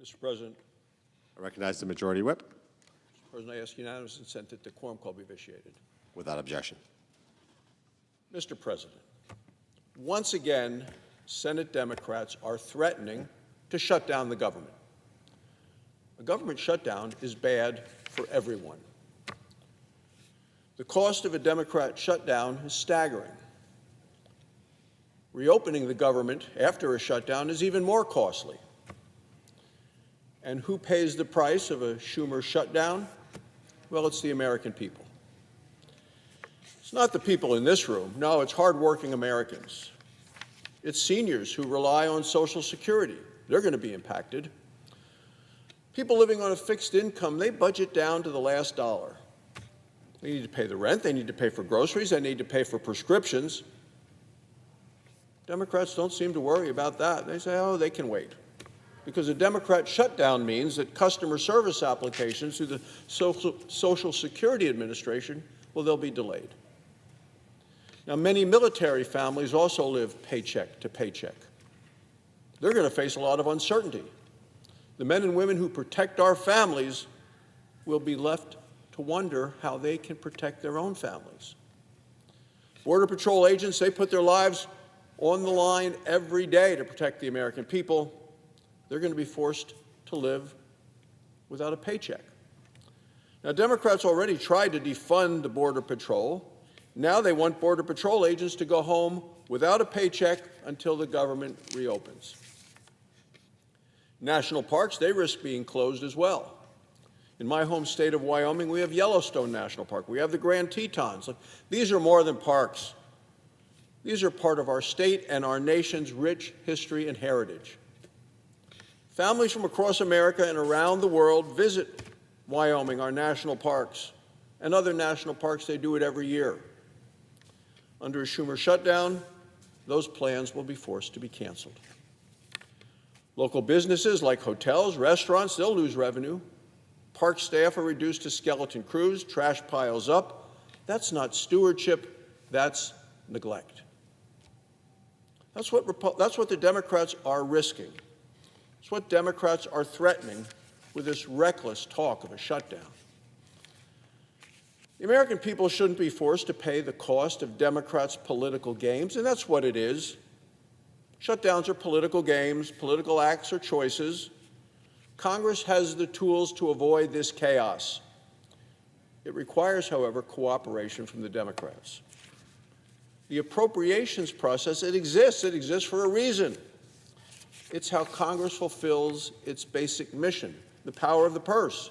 Mr. President. I recognize the Majority Whip. Mr. President, I ask unanimous consent that the quorum call be vitiated. Without objection. Mr. President, once again, Senate Democrats are threatening to shut down the government. A government shutdown is bad for everyone. The cost of a Democrat shutdown is staggering. Reopening the government after a shutdown is even more costly. And who pays the price of a Schumer shutdown? Well, it's the American people. It's not the people in this room. No, it's hardworking Americans. It's seniors who rely on Social Security. They're going to be impacted. People living on a fixed income, they budget down to the last dollar. They need to pay the rent. They need to pay for groceries. They need to pay for prescriptions. Democrats don't seem to worry about that. They say, oh, they can wait. Because a Democrat shutdown means that customer service applications through the Social Security Administration, well, they'll be delayed. Now, many military families also live paycheck to paycheck. They're going to face a lot of uncertainty. The men and women who protect our families will be left to wonder how they can protect their own families. Border Patrol agents, they put their lives on the line every day to protect the American people. They're going to be forced to live without a paycheck. Now, Democrats already tried to defund the Border Patrol. Now they want Border Patrol agents to go home without a paycheck until the government reopens. National parks, they risk being closed as well. In my home state of Wyoming, we have Yellowstone National Park. We have the Grand Tetons. These are more than parks. These are part of our state and our nation's rich history and heritage. Families from across America and around the world visit Wyoming, our national parks, and other national parks. They do it every year. Under a Schumer shutdown, those plans will be forced to be canceled. Local businesses like hotels, restaurants, they'll lose revenue. Park staff are reduced to skeleton crews, trash piles up. That's not stewardship, that's neglect. That's what the Democrats are risking. It's what Democrats are threatening with this reckless talk of a shutdown. The American people shouldn't be forced to pay the cost of Democrats' political games, and that's what it is. Shutdowns are political games, political acts or choices. Congress has the tools to avoid this chaos. It requires, however, cooperation from the Democrats. The appropriations process, it exists for a reason. It's how Congress fulfills its basic mission, the power of the purse.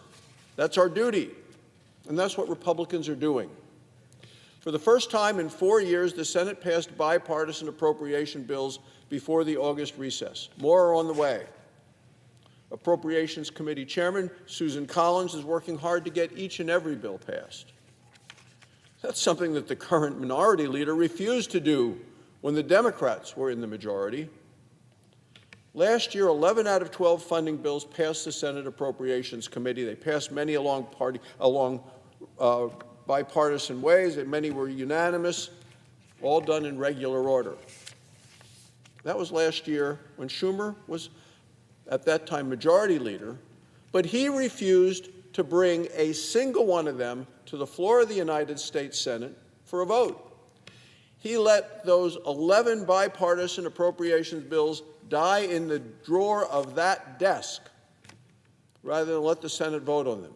That's our duty, and that's what Republicans are doing. For the first time in 4 years, the Senate passed bipartisan appropriation bills before the August recess. More are on the way. Appropriations Committee Chairman Susan Collins is working hard to get each and every bill passed. That's something that the current minority leader refused to do when the Democrats were in the majority. Last year, 11 out of 12 funding bills passed the Senate Appropriations Committee. They passed many along bipartisan ways, and many were unanimous, all done in regular order. That was last year when Schumer was, at that time, majority leader, but he refused to bring a single one of them to the floor of the United States Senate for a vote. He let those 11 bipartisan appropriations bills die in the drawer of that desk rather than let the Senate vote on them.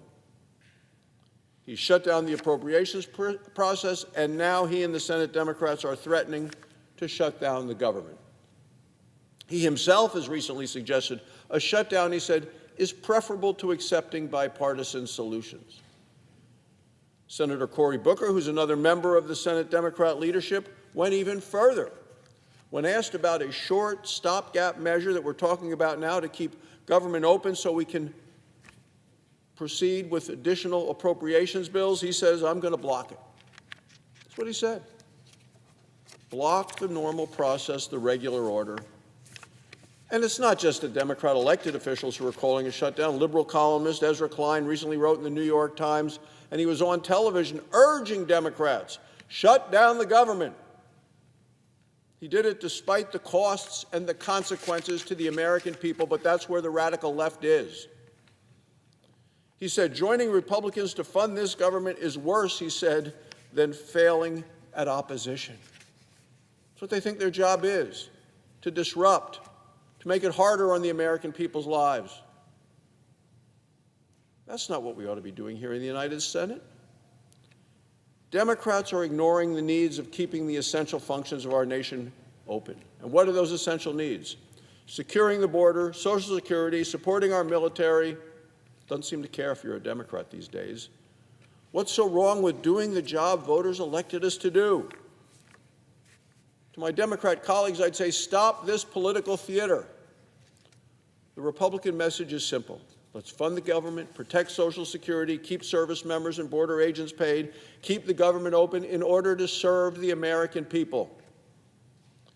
He shut down the appropriations process, and now he and the Senate Democrats are threatening to shut down the government. He himself has recently suggested a shutdown, he said, is preferable to accepting bipartisan solutions. Senator Cory Booker, who's another member of the Senate Democrat leadership, went even further. When asked about a short stopgap measure that we're talking about now to keep government open so we can proceed with additional appropriations bills, he says, I'm going to block it. That's what he said. Block the normal process, the regular order. And it's not just the Democrat elected officials who are calling a shutdown. Liberal columnist Ezra Klein recently wrote in the New York Times, and he was on television urging Democrats, shut down the government. He did it despite the costs and the consequences to the American people, but that's where the radical left is. He said, joining Republicans to fund this government is worse, he said, than failing at opposition. That's what they think their job is, to disrupt, to make it harder on the American people's lives. That's not what we ought to be doing here in the United Senate. Democrats are ignoring the needs of keeping the essential functions of our nation open. And what are those essential needs? Securing the border, Social Security, supporting our military. Doesn't seem to care if you're a Democrat these days. What's so wrong with doing the job voters elected us to do? To my Democrat colleagues, I'd say stop this political theater. The Republican message is simple. Let's fund the government, protect Social Security, keep service members and border agents paid, keep the government open in order to serve the American people.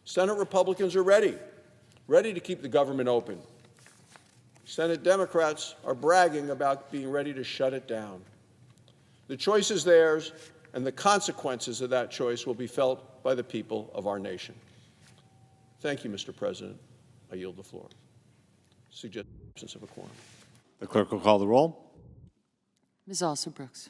Senate Republicans are ready to keep the government open. Senate Democrats are bragging about being ready to shut it down. The choice is theirs, and the consequences of that choice will be felt by the people of our nation. Thank you, Mr. President. I yield the floor. Absence of a quorum. The clerk will call the roll. Ms. Alston-Brooks.